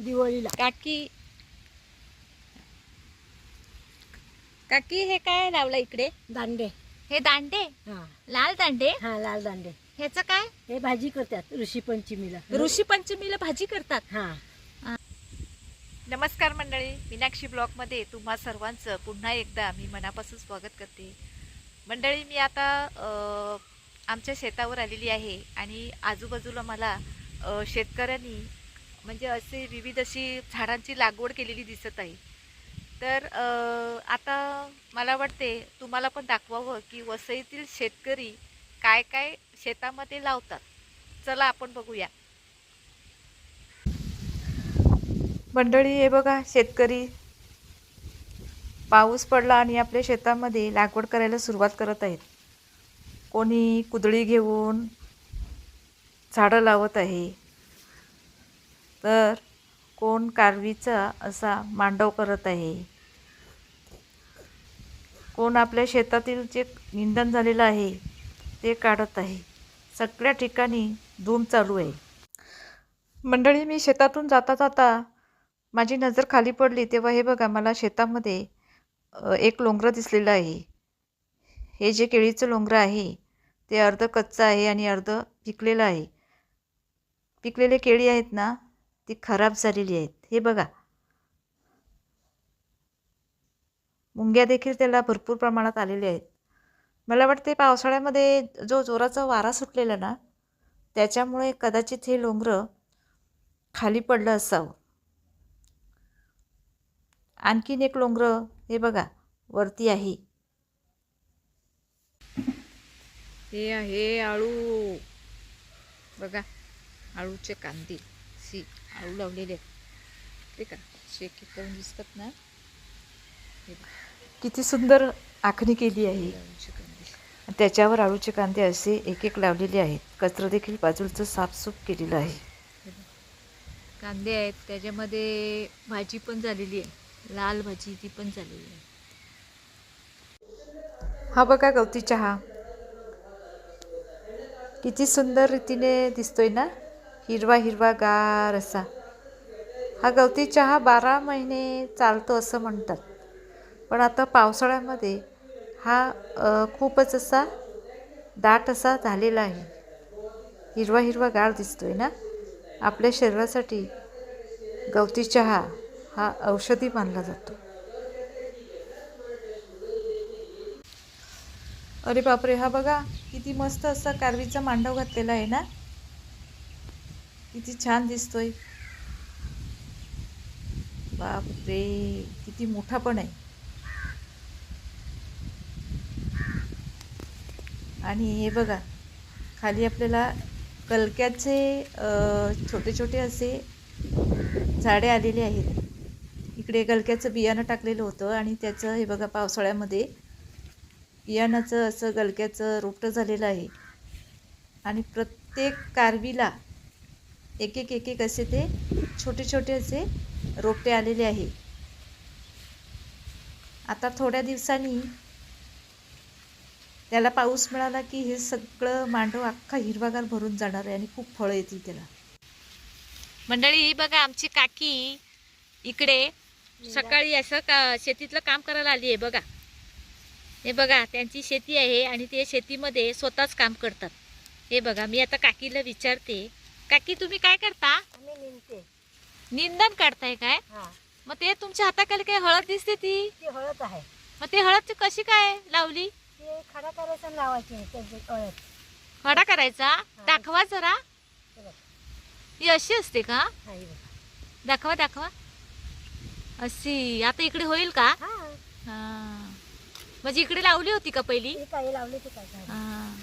दिवाळीला. काकी काकी हे काय लावलं इकडे? दांडे. हे दांडे, हा लाल दांडे. हा, लाल दांडे. ह्याचं काय? हे भाजी करतात ऋषी पंचमीला. ऋषी पंचमीला भाजी करतात. हा. नमस्कार मंडळी, मीनाक्षी ब्लॉगमध्ये तुम्हा सर्वांचं पुन्हा एकदा मी मनापासून स्वागत करते. मंडळी, मी आता आमच्या शेतावर आलेली आहे आणि आजूबाजूला मला शेतकऱ्यांनी म्हणजे असे विविध अशी झाडांची लागवड केलेली दिसत आहे. तर आता मला वाटते तुम्हाला पण दाखवावं की वसईतील शेतकरी काय काय शेतामध्ये लावतात. चला आपण बघूया. मंडळी, हे बघा, शेतकरी पाऊस पडला आणि आपल्या शेतामध्ये लागवड करायला सुरुवात करत आहेत. कोणी कुदळी घेऊन झाडं लावत आहे, तर कोण कारवीचा असा मांडव करत आहे, कोण आपल्या शेतातील जे निंदण झालेलं आहे ते काढत आहे. सगळ्या ठिकाणी धूम चालू आहे. मंडळी, मी शेतातून जाता जाता माझी नजर खाली पडली तेव्हा हे बघा, मला शेतामध्ये एक लोंगरं दिसलेलं आहे. हे जे केळीचं लोंगरं आहे ते अर्ध कच्चं आहे आणि अर्ध पिकलेलं आहे. पिकलेले केळी आहेत ना, ती खराब झालेली आहेत. हे बघा, मुंग्या देखील त्याला भरपूर प्रमाणात आलेले आहेत. मला वाटते पावसाळ्यामध्ये जो जोराचा वारा सुटलेला ना, त्याच्यामुळे कदाचित हे लोंगरं खाली पडलं असावं. आणखीन एक लोंगरं हे बघा वरती आहे. हे आहे आळू. बघा, आळूचे कांदे आळू लावलेले आहेत ते का शेक करून दिसतात ना. किती सुंदर आखणी केली आहे. त्याच्यावर आळूचे कांदे असे एक एक लावलेले आहेत. कचरा देखील बाजूचं साफसूफ केलेलं आहे. कांदे आहेत, त्याच्यामध्ये भाजी पण झालेली आहे, लाल भाजी ती पण झालेली आहे. हा बघा गवती चहा, किती सुंदर रीतीने दिसतोय ना, हिरवा हिरवा गार असा. हा गवती चहा 12 महिने चालतो असं म्हणतात, पण आता पावसाळ्यामध्ये हा खूपच असा दाट असा झालेला आहे. हिरवा हिरवा गार दिसतोय ना. आपल्या शरीरासाठी गवती चहा हा औषधी मानला जातो. अरे बापरे, हा बघा किती मस्त असा कारवीचा मांडव घातलेला आहे ना, किती छान दिसतोय. बापरे, किती मोठा पण आहे. आणि हे बघा, खाली आपल्याला कलक्याचे छोटे छोटे असे झाडे आलेले आहेत. इकडे गलक्याचं बियाणं टाकलेलं होतं आणि त्याचं हे बघा पावसाळ्यामध्ये बियाणाचं असं गलक्याचं रोपटं झालेलं आहे. आणि प्रत्येक कारवीला एक एक एक एक असे ते छोटे छोटे असे रोपटे आलेले आहे. आता थोड्या दिवसांनी त्याला पाऊस मिळाला की हे सगळं मांडव अख्खा हिरवागार भरून जाणार आहे आणि खूप फळं येतील त्याला. मंडळी, बघा, आमची काकी इकडे सकाळी असं शेतीतलं काम करायला आली आहे. बघा, हे बघा, त्यांची शेती आहे आणि ते शेतीमध्ये स्वतःच काम करतात. हे बघा, मी आता काकीला विचारते, काकी तुम्ही काय करता? आम्ही निंदते. निंदन काढताय काय? हा, मग ते तुमच्या हाताखाली काय हळद दिसते ती? ती हळद आहे. मग ते हळद कशी काय लावली? ते खडा करायचा लावायची त्याची हळद. खडा करायचा? दाखवा जरा. हे बघ. ही अशी असते का? हा, हे बघ. दाखवा दाखवा. अशी आता इकडे होईल का? हा, हा, म्हणजे इकडे लावली होती का पहिली? हे काय लावले ते काय झालं. हा.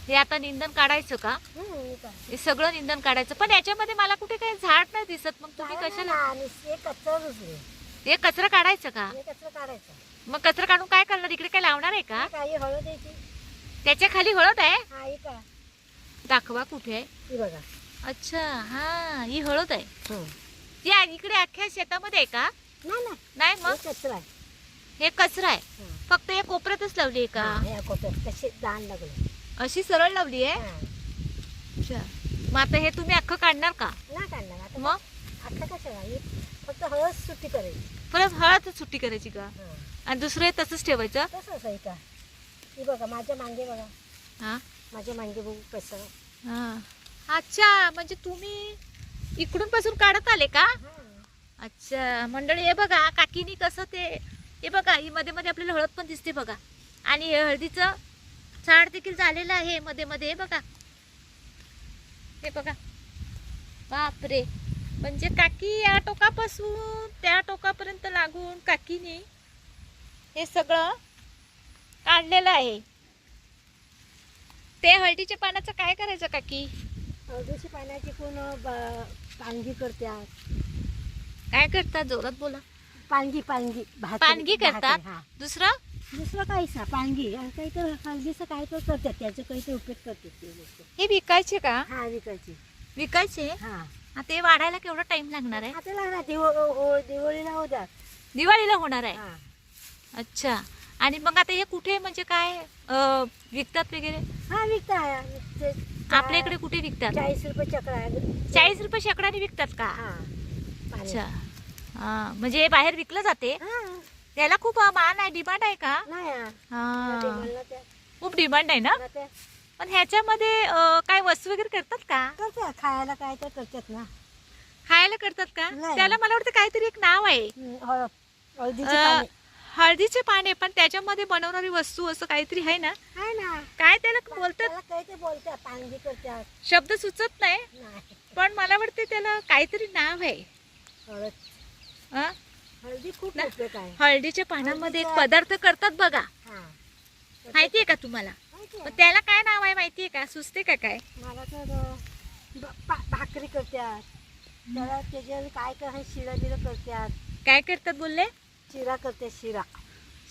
हे आता निंदन काढायचं का? हे काय. हे सगळं निंदन काढायचं, पण याच्यामध्ये मला कुठे काही झाड नाही दिसत. मग तुम्ही झाडं कशाला? नाही, आणि हे कच्चं दुसरे. हे कचरा काढायचं का? हे कचरा काढायचं. मग कचरा काढून काय करणार? इकडे काय लावणार आहे का? हे काय, ही हळद आहे ती. त्याच्या खाली हळद आहे? हा, हे काय. दाखवा कुठे आहे. ही बघा. अच्छा, हा, ही हळद आहे. हं. ती इकडे अख्ख्या शेतामध्ये आहे का? नाही ना, नाही, हे मग कचरा आहे. हे कचरा आहे. हं. फक्त या कोपऱ्यातच लावली आहे का? हा, हे कोपऱ्यात तसे दाण लागले. अशी सरळ लावली आहे? हा. अच्छा. मग आता हे तुम्ही अख्खं काढणार का? नाही काढणार आता. मग आता कशाला ही फक्त हळद सुट्टी करायची. परत हळद सुट्टी करायची का? हां आणि दुसरं हे तसंच ठेवायचं? तसंच आहे का. ही बघा माझ्या मांगे बघा, हा माझे मांगे बघू कसं. हा. अच्छा, म्हणजे तुम्ही इकडून पासून काढत आले का? अच्छा मंडळी, हे बघा काकीनी कसं ते, हे बघा ही मध्ये मध्ये आपल्याला हळद पण दिसते बघा. आणि हे हळदीचं झाड देखील झालेलं आहे मध्ये मध्ये. हे बघा, हे बघा, बापरे. म्हणजे काकी या टोकापासून त्या टोकापर्यंत लागून काकीने हे सगळं काढलेलं आहे. ते हळदीच्या पानाचं काय करायचं काकी? हळदीची पाण्याची कोण पानगी करतात. काय करतात? जोरात बोला. पानगी पानगी करतात. हा दुसरं काहीच ना पानगी आणि काही तर हळदीचं काय तर करतात, त्याचं काही तर उपयोग करतात ते लोक. हे विकायचे का? हा विकायची. विकायचे. हा आता ते वाढायला केवढा टाइम लागणार आहे? आता लागणार दिवाळीला होतात. दिवाळीला होणार आहे. हा अच्छा. आणि मग आता हे कुठे म्हणजे काय विकतात वगैरे? हा विकता आपल्या इकडे कुठे विकतात? 40 रुपये चक्र आहे. 40 रुपये शेकडाने विकतात का? हा अच्छा. हा म्हणजे हे बाहेर विकलं जाते. हा त्याला खूप मान आहे, डिमांड आहे का? नाही हा खूप डिमांड आहे ना. ते पण ह्याच्यामध्ये काय वस्तू वगैरे करतात का? करतात खायला काय तर करतात ना. खायला करतात का? नाही. त्याला मला वाटतं काहीतरी एक नाव आहे. हळदीची पाने हळदीचे पाने, पण त्याच्यामध्ये बनवणारी वस्तू असं काहीतरी आहे ना. आहे ना. काय त्याला बोलतात? त्याला काही ते बोलतात पानगी करतात. शब्द सुचत नाही, नाही पण मला वाटते त्याला काहीतरी नाव आहे. हळद हा? हळदी खूप ना. उपयोग आहे. हळदीच्या पानामध्ये एक पदार्थ करतात बघा, हा माहितीये का तुम्हाला? माहिती मग आहे. त्याला काय नाव आहे माहितीये का? सुचते का काय? मला तर भाकरी करतात. त्याला त्याच्यावर काय काय शिरा बिरा करतात. काय करतात बोलले? शिरा करते शिरा.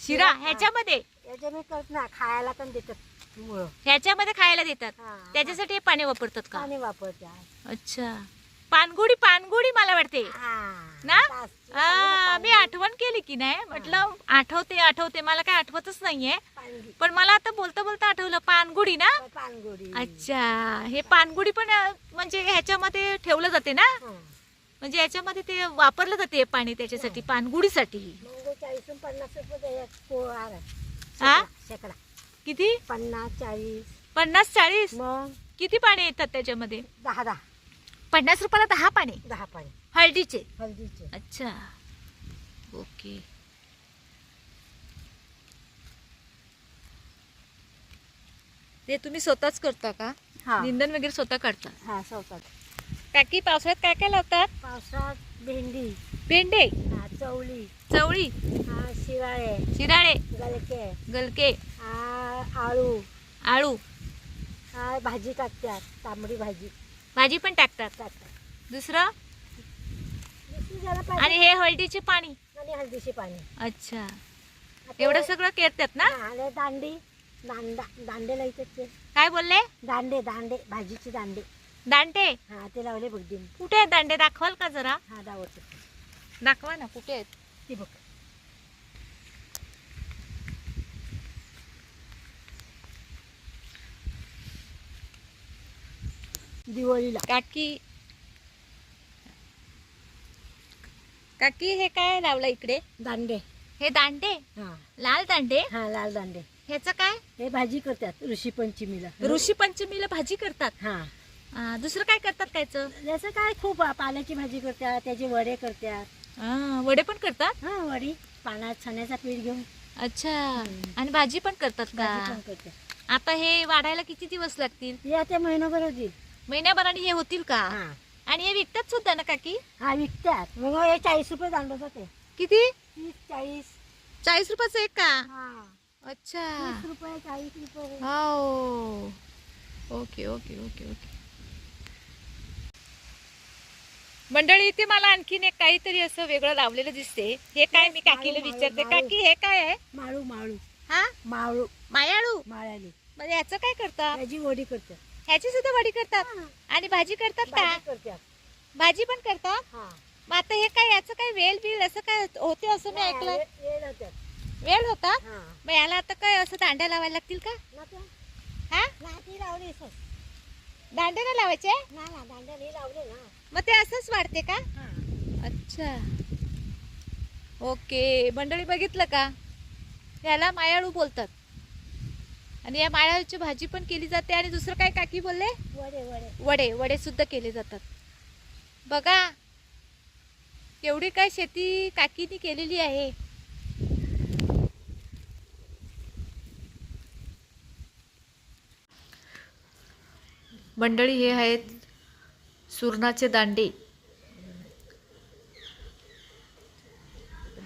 शिरा. हा. ह्याच्यामध्ये याच्या मी करत ना खायला पण देतात मुळं. ह्याच्यामध्ये खायला देतात. हा. त्याच्यासाठी हे पाणी वापरतात का? पाणी वापरतात. अच्छा. पानगुडी. पानगुडी मला वाटते ना. मी आठवण केली की नाही, म्हटलं आठवते मला काय आठवतच नाहीये, पानगी पण मला आता बोलता बोलता आठवलं. पानगुडी ना. पानगोडी. अच्छा. हे पानगुडी पण म्हणजे ह्याच्यामध्ये ठेवलं जाते ना, हा. म्हणजे याच्यामध्ये ते वापरलं जाते हे पाणी त्याच्यासाठी, पानगुडीसाठी. मग 40-50 रुपये द्यायला पोहार आहे. हा? शेकडा किती? 50-40. 50-40. मग किती पाणी येतात त्याच्यामध्ये? 10 50 रुपयाला 10 पाणी पाणी हळदीचे. हळदीचे. अच्छा. ओके. ते तुम्ही स्वतःच करता का? हा निंदन वगैरे स्वतः काढता? हा स्वतः. काकी पावसाळ्यात काय काय लावतात? पावसात भेंडी, भेंडे, हा चवळी, चवळी, हा शिराळे, शिराळे, गलके, गलके, हा आळू, आळू. हा भाजी टाकतात. तांबडी भाजी भाजी पण टाकतात. टाकतात. दुसरं? दुसरी ज्याला आणि पाहिजे. हे हळदीचे पाणी. आणि हळदीचे पाणी. अच्छा. आता एवढं सगळं करतात ना. हा, आणि दांडे लावतात ते. काय बोलले? दांडे भाजीचे दांडे. दांडे. हा ते लावले बघ दिन. कुठे आहेत दांडे? दाखवाल का जरा? हा दावत दाखवा ना, कुठे आहेत? ती बघ. दिवाळीला काकी हे काय लावलं इकडे? दांडे. हे दांडे. हा लाल दांडे. हा लाल दांडे. ह्याचं काय? हे भाजी करतात ऋषी पंचमीला. ऋषी पंचमीला भाजी करतात. हा दुसरं काय करतात त्याचं? जसं काय खूप पाण्याची भाजी करतात, त्याचे वडे करतात. वडे पण करतात. हा वडी पाण्यात चण्याचा पीठ घेऊन. अच्छा. आणि भाजी पण करतात भाजी का? पण करतात. आता हे वाढायला किती दिवस लागतील? हे आता महिनाभर होतील. महिन्याभराने हे होतील का? हा आणि हे विकतात सुद्धा ना काकी? हा विकतात. मग हे 40 रुपये दांडो जाते. किती? 30-40. 40 रुपयाचं एक का? हा अच्छा. 30 रुपये 40 रुपये. हो. Okay okay okay okay. मंडळी, इथे मला आणखीन एक काहीतरी असं वेगळं लावलेलं दिसते. हे काय? मी काकीला विचारते. काकी हे काय आहे? माळू. हा? माळू मायाळू. माळाली. म्हणजे ह्याचं काय करतात? त्याची वडी करतात. ह्याची सुद्धा वडी करतात. आणि भाजी करतात का? भाजी करतात. भाजी पण करतात. हा मग आता हे काय? याचं काय वेल बिल असं काय होते असं मी ऐकलंय? हे नव्हत्यात. वेल होतात. हा मग याला आता काय असं दांड्या लावायला लागतील का? नव्हत्या. हा? नाही ती लावली असं. दांडे नाही लावायचे? ना ना दांडे नाही लावले ना. मग ते असंच वाढते का? हा. अच्छा, ओके. मंडळी बघितलं का, ह्याला मायाळू बोलतात. आणि या मायाळूची भाजी पण केली जाते. आणि दुसरं काय काकी बोलले? वडे वडे. वडे, वडे सुद्धा केले जातात. बघा एवढी काय शेती काकीनी केलेली आहे. मंडळी हे आहेत सुरणाचे दांडे.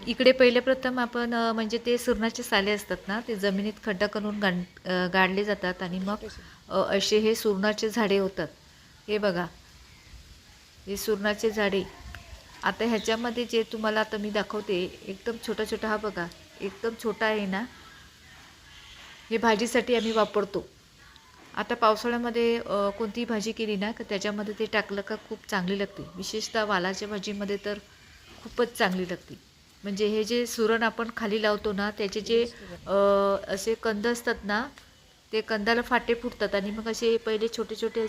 इकडे पहिले प्रथम आपण म्हणजे ते सुरणाचे साले असतात ना, ते जमिनीत खड्डा करून गाडले जातात. आणि मग असे हे सुरणाचे झाडे होतात. हे बघा, हे सुरणाचे झाडे. आता ह्याच्यामध्ये जे तुम्हाला आता मी दाखवते एकदम छोटा छोटा, हा बघा एकदम छोटा आहे ना, हे भाजीसाठी आम्ही वापरतो. आता पावसाळ्यामध्ये कोणतीही भाजी केली ना, तर त्याच्यामध्ये ते टाकलं का खूप चांगली लागते. विशेषतः वालाच्या भाजीमध्ये तर खूपच चांगली लागते. म्हणजे हे जे सुरण आपण खाली लावतो ना, त्याचे जे असे कंद असतात ना, ते कंदाला फाटे फुटतात. आणि मग असे पहिले छोटे छोटे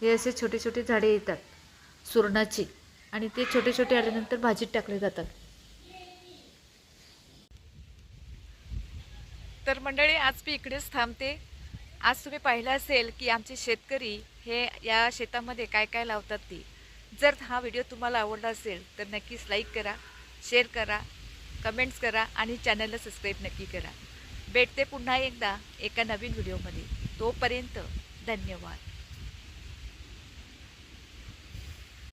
हे असे छोटे छोटे झाडे येतात सुरणाचे. आणि ते छोटे छोटे आल्यानंतर भाजीत टाकले जातात. तर मंडळी आज मी इकडेच थांबते. आज तुम्ही पाहिलं असेल की आमचे शेतकरी हे या शेतामध्ये काय काय लावतात ते. जर हा व्हिडिओ तुम्हाला आवडला असेल तर नक्कीच लाईक करा, शेअर करा, कमेंट्स करा आणि चॅनलला सबस्क्राईब नक्की करा. भेटते पुन्हा एकदा एका नवीन व्हिडिओमध्ये. तोपर्यंत धन्यवाद.